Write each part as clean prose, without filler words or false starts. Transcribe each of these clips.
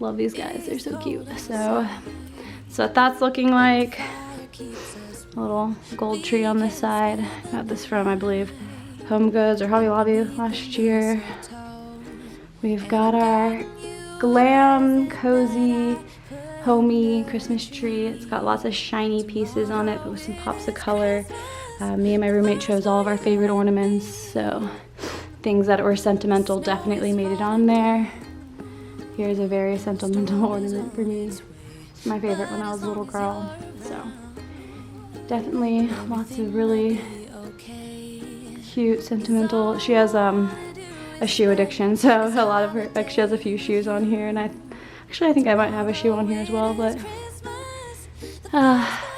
Love these guys, they're so cute. So what that's looking like. A little gold tree on this side. Got this from, I believe, Home Goods or Hobby Lobby last year. We've got our Glam, cozy, homey Christmas tree. It's got lots of shiny pieces on it, but with some pops of color. Me and my roommate chose all of our favorite ornaments, so things that were sentimental definitely made it on there. Here's a very sentimental ornament for me. It's my favorite when I was a little girl, so definitely lots of really cute, sentimental. She has a shoe addiction, so a lot of her, like, she has a few shoes on here, and I think I might have a shoe on here as well, but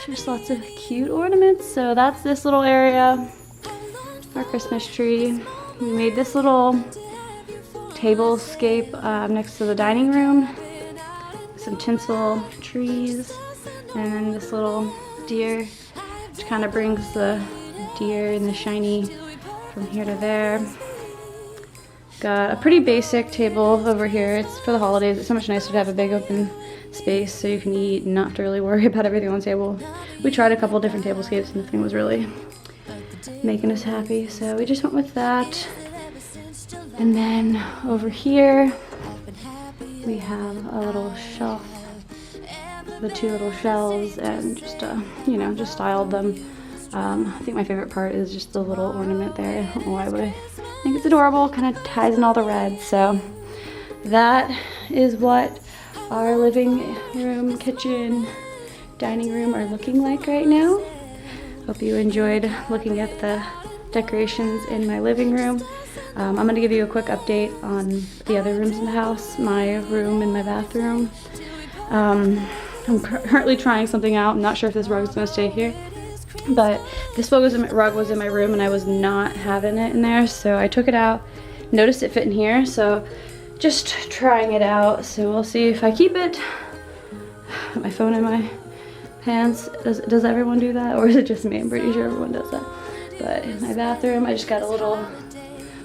just lots of cute ornaments. So that's this little area, our Christmas tree. We made this little tablescape next to the dining room, some tinsel trees, and then this little deer, which kind of brings the deer and the shiny from here to there. Got a pretty basic table over here. It's for the holidays. It's so much nicer to have a big open space so you can eat and not have to really worry about everything on the table. We tried a couple different tablescapes and nothing was really making us happy, so we just went with that. And then over here we have a little shelf, the two little shelves, and just you know, just styled them. I think my favorite part is just the little ornament there. I don't know why, but I think it's adorable. Kind of ties in all the red. So that is what our living room, kitchen, dining room are looking like right now. Hope you enjoyed looking at the decorations in my living room. I'm going to give you a quick update on the other rooms in the house, my room and my bathroom. I'm currently trying something out. I'm not sure if this rug is going to stay here, but this rug was in my room and I was not having it in there, so I took it out. Noticed it fit in here, so just trying it out. So we'll see if I keep it. Put my phone in my pants. Does everyone do that, or is it just me? I'm pretty sure everyone does that. But in my bathroom, I just got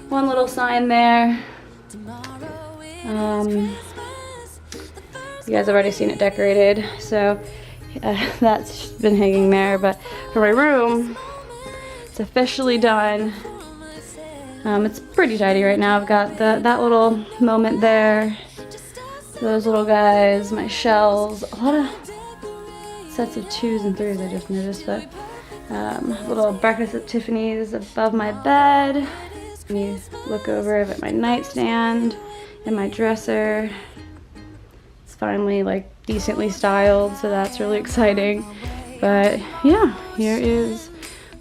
one little sign there. You guys have already seen it decorated, so that's been hanging there. But for my room, it's officially done. It's pretty tidy right now. I've got that little moment there, those little guys, my shelves, a lot of sets of 2s and 3s I just noticed, but little breakfast at Tiffany's above my bed. When you look over, I've got my nightstand and my dresser. It's finally like decently styled, so that's really exciting. But yeah, here is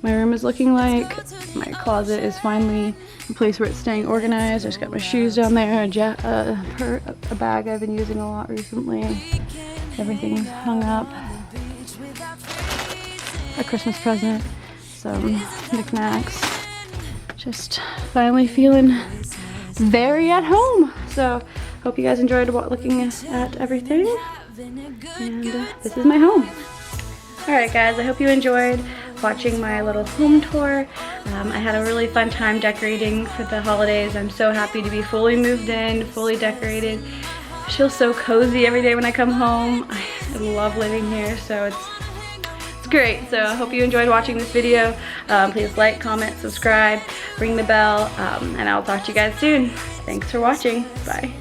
my room is looking like. My closet is finally a place where it's staying organized. I just got my shoes down there, a bag I've been using a lot recently. Everything's hung up. A Christmas present, some knickknacks. Just finally feeling very at home. So hope you guys enjoyed looking at everything. And this is my home. Alright guys, I hope you enjoyed watching my little home tour. I had a really fun time decorating for the holidays. I'm so happy to be fully moved in, fully decorated. I feel so cozy every day when I come home. I love living here, so it's great. So I hope you enjoyed watching this video. Please like, comment, subscribe, ring the bell, and I'll talk to you guys soon. Thanks for watching. Bye.